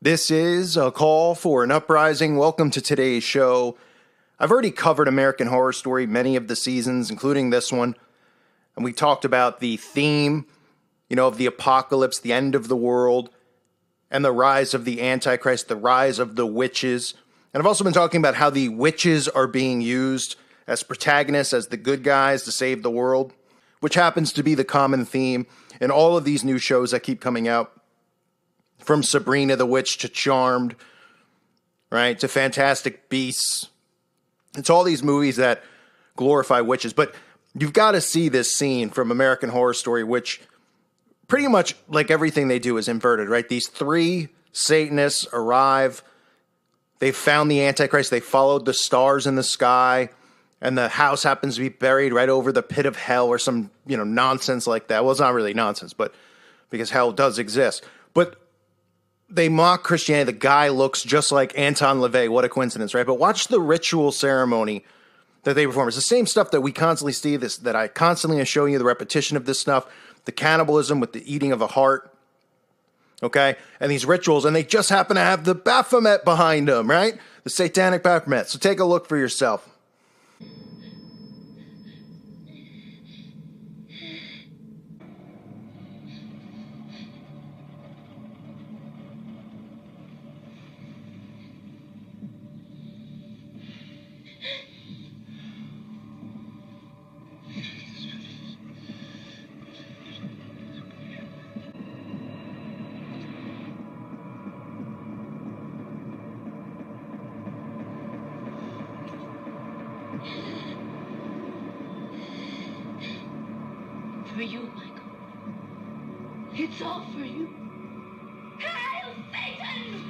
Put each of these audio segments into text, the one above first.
This is a call for an uprising. Welcome to today's show. I've already covered American Horror Story many of the seasons, including this one. And we talked about the theme, of the apocalypse, the end of the world, and the rise of the Antichrist, the rise of the witches. And I've also been talking about how the witches are being used as protagonists, as the good guys to save the world, which happens to be the common theme in all of these new shows that keep coming out. From Sabrina the Witch to Charmed, right, to Fantastic Beasts. It's all these movies that glorify witches. But you've got to see this scene from American Horror Story, which pretty much, like everything they do, is inverted, right? These three Satanists arrive. They've found the Antichrist. They followed the stars in the sky. And the house happens to be buried right over the pit of hell or some, nonsense like that. Well, it's not really nonsense, but because hell does exist. But they mock Christianity. The guy looks just like Anton LaVey. What a coincidence, right? But watch the ritual ceremony that they perform. It's the same stuff that we constantly see, that I constantly am showing you, the repetition of this stuff, the cannibalism with the eating of a heart, okay? And these rituals, and they just happen to have the Baphomet behind them, right? The satanic Baphomet. So take a look for yourself. For you, Michael. It's all for you. Hail Satan!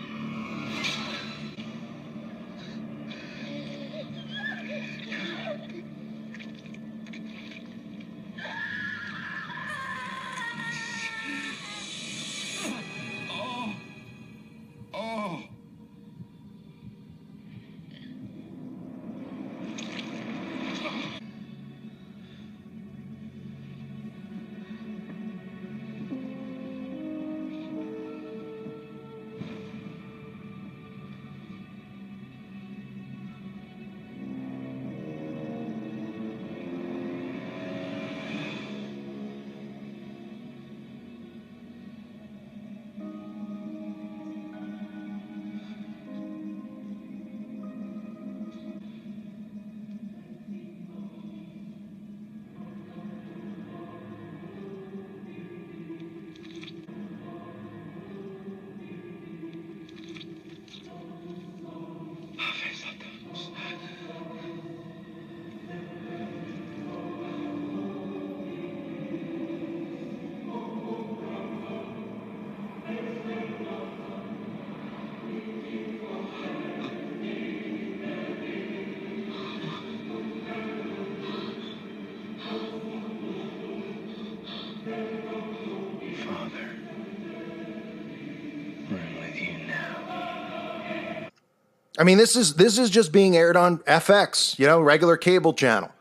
I mean, this is just being aired on FX, regular cable channel,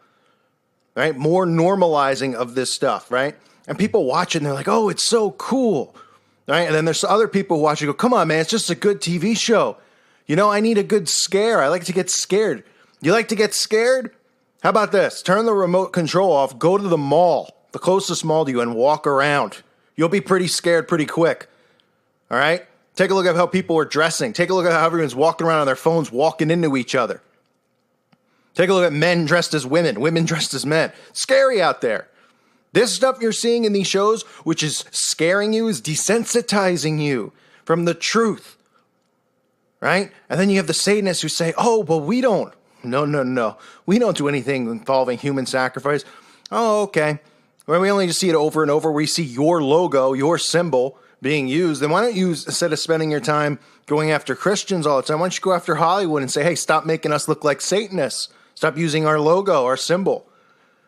right? More normalizing of this stuff, right? And people watch it and they're like, oh, it's so cool, right? And then there's other people who watch it and go, come on, man, it's just a good TV show. I need a good scare. I like to get scared. You like to get scared? How about this? Turn the remote control off, go to the mall, the closest mall to you, and walk around. You'll be pretty scared pretty quick, all right? Take a look at how people are dressing. Take a look at how everyone's walking around on their phones, walking into each other. Take a look at men dressed as women, women dressed as men. Scary out there. This stuff you're seeing in these shows, which is scaring you, is desensitizing you from the truth, right? And then you have the Satanists who say, oh, well, we don't. No. We don't do anything involving human sacrifice. Oh, okay. Well, we only just see it over and over. We see your logo, your symbol being used. Then why don't you, instead of spending your time going after Christians all the time, why don't you go after Hollywood and say, hey, stop making us look like Satanists. Stop using our logo, our symbol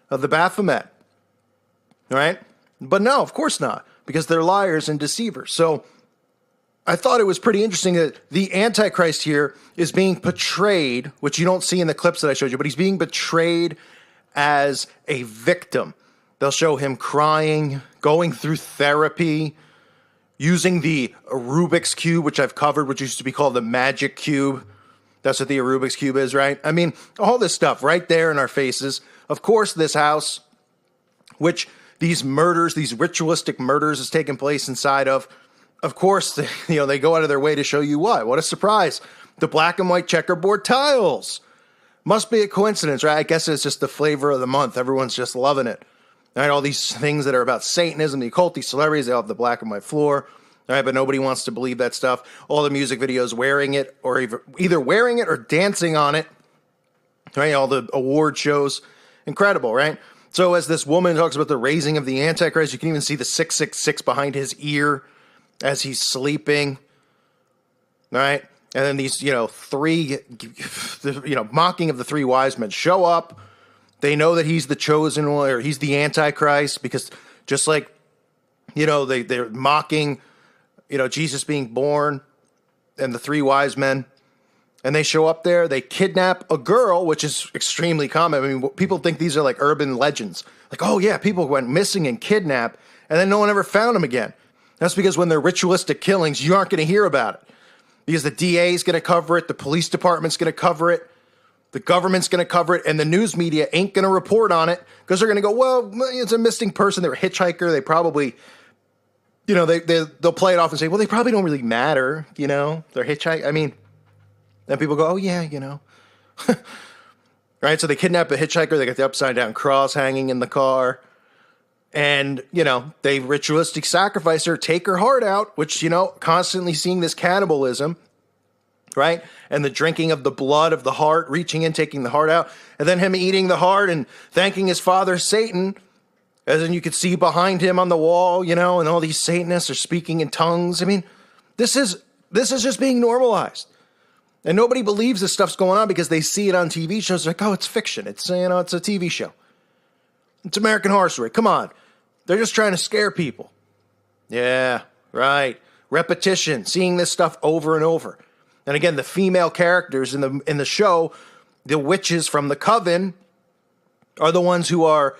of the Baphomet. All right? But no, of course not, because they're liars and deceivers. So I thought it was pretty interesting that the Antichrist here is being portrayed, which you don't see in the clips that I showed you, but he's being portrayed as a victim. They'll show him crying, going through therapy, using the Rubik's Cube, which I've covered, which used to be called the Magic Cube. That's what the Rubik's Cube is, right? I mean, all this stuff right there in our faces. Of course, this house, which these murders, these ritualistic murders is taking place inside of course, they go out of their way to show you what? What a surprise. The black and white checkerboard tiles. Must be a coincidence, right? I guess it's just the flavor of the month. Everyone's just loving it. Right? All these things that are about Satanism, the occult, these celebrities, they all have the black and white floor. Right? But nobody wants to believe that stuff. All the music videos wearing it, or either wearing it or dancing on it. Right? All the award shows. Incredible, right? So as this woman talks about the raising of the Antichrist, you can even see the 666 behind his ear as he's sleeping. Right? And then these, three, mocking of the three wise men show up. They know that he's the chosen one, or he's the Antichrist, because just like, they're mocking, Jesus being born and the three wise men. And they show up there, they kidnap a girl, which is extremely common. I mean, people think these are like urban legends. Like, oh yeah, people went missing and kidnapped, and then no one ever found them again. That's because when they're ritualistic killings, you aren't going to hear about it. Because the DA is going to cover it, the police department's going to cover it, the government's going to cover it, and the news media ain't going to report on it because they're going to go, well, it's a missing person. They're a hitchhiker. They probably, they'll play it off and say, well, they probably don't really matter. They're hitchhiker. I mean, then people go, oh, yeah, Right? So they kidnap a hitchhiker. They got the upside down cross hanging in the car. And, they ritualistic sacrifice her, take her heart out, which, constantly seeing this cannibalism, right? And the drinking of the blood of the heart, reaching in, taking the heart out, and then him eating the heart and thanking his father, Satan, as in you could see behind him on the wall, and all these Satanists are speaking in tongues. I mean, this is just being normalized. And nobody believes this stuff's going on because they see it on TV shows. They're like, oh, it's fiction. It's, it's a TV show. It's American Horror Story. Come on. They're just trying to scare people. Yeah, right. Repetition, seeing this stuff over and over. And again, the female characters in the show, the witches from the coven, are the ones who are,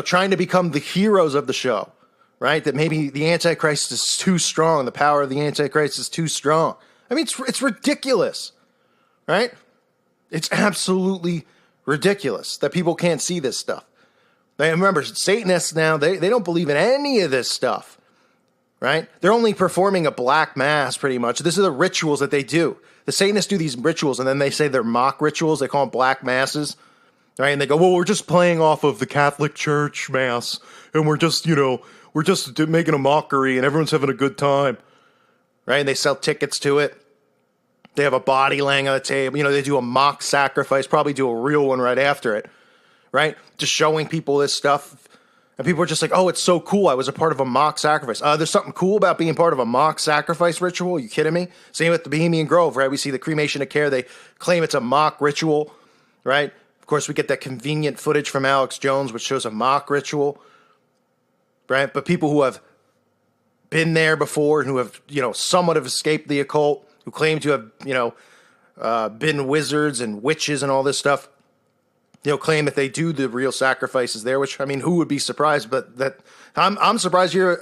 trying to become the heroes of the show, right? That maybe the Antichrist is too strong. The power of the Antichrist is too strong. I mean, it's ridiculous, right? It's absolutely ridiculous that people can't see this stuff. Remember, Satanists now, they don't believe in any of this stuff, right? They're only performing a black mass, pretty much. This are the rituals that they do. The Satanists do these rituals, and then they say they're mock rituals. They call them black masses, right? And they go, well, we're just playing off of the Catholic Church mass, and we're just making a mockery, and everyone's having a good time, right? And they sell tickets to it. They have a body laying on the table. They do a mock sacrifice, probably do a real one right after it. Right? Just showing people this stuff. And people are just like, oh, it's so cool. I was a part of a mock sacrifice. There's something cool about being part of a mock sacrifice ritual. Are you kidding me? Same with the Bohemian Grove, right? We see the cremation of care. They claim it's a mock ritual, right? Of course, we get that convenient footage from Alex Jones, which shows a mock ritual, right? But people who have been there before and who have, somewhat have escaped the occult, who claim to have, been wizards and witches and all this stuff, claim that they do the real sacrifices there, which, I mean, who would be surprised? But that I'm surprised here,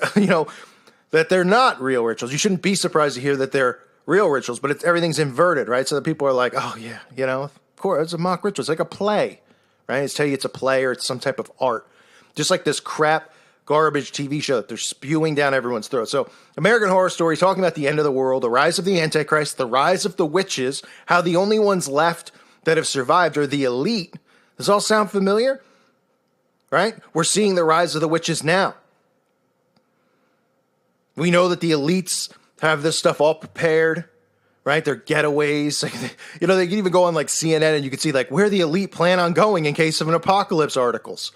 that they're not real rituals. You shouldn't be surprised to hear that they're real rituals, but everything's inverted, right? So that people are like, oh yeah, of course, it's a mock ritual. It's like a play, right? It's tell you it's a play or it's some type of art. Just like this crap garbage TV show that they're spewing down everyone's throat. So American Horror Story, talking about the end of the world, the rise of the Antichrist, the rise of the witches, how the only ones left that have survived are the elite. Does all sound familiar? Right? We're seeing the rise of the witches now. We know that the elites have this stuff all prepared, right? Their getaways. They can even go on like CNN and you can see like where the elite plan on going in case of an apocalypse articles.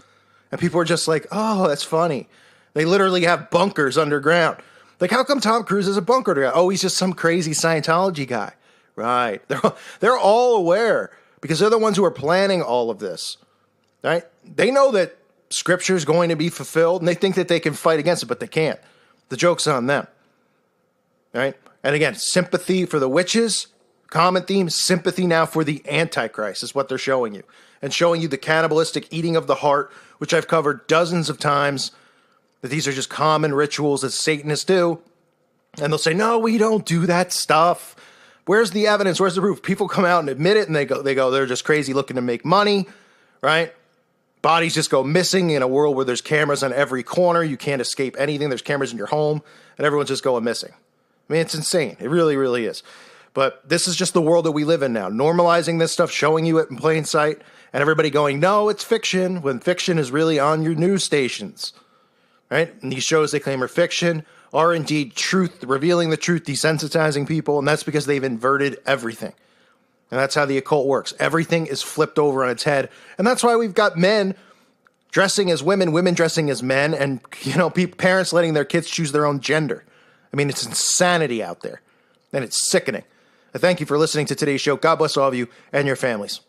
And people are just like, oh, that's funny. They literally have bunkers underground. Like, how come Tom Cruise has a bunker underground? Oh, he's just some crazy Scientology guy. Right. They're all aware. Because they're the ones who are planning all of this, right? They know that Scripture is going to be fulfilled, and they think that they can fight against it, but they can't. The joke's on them, right? And again, sympathy for the witches, common theme, sympathy now for the Antichrist is what they're showing you. And showing you the cannibalistic eating of the heart, which I've covered dozens of times, that these are just common rituals that Satanists do. And they'll say, no, we don't do that stuff. Where's the evidence? Where's the proof? People come out and admit it, and they go, they're just crazy looking to make money, right? Bodies just go missing in a world where there's cameras on every corner. You can't escape anything. There's cameras in your home, and everyone's just going missing. I mean, it's insane. It really, really is. But this is just the world that we live in now, normalizing this stuff, showing you it in plain sight, and everybody going, no, it's fiction, when fiction is really on your news stations, right? And these shows they claim are fiction are indeed truth, revealing the truth, desensitizing people, and that's because they've inverted everything. And that's how the occult works. Everything is flipped over on its head, and that's why we've got men dressing as women, women dressing as men, and parents letting their kids choose their own gender. I mean, it's insanity out there, and it's sickening. I thank you for listening to today's show. God bless all of you and your families.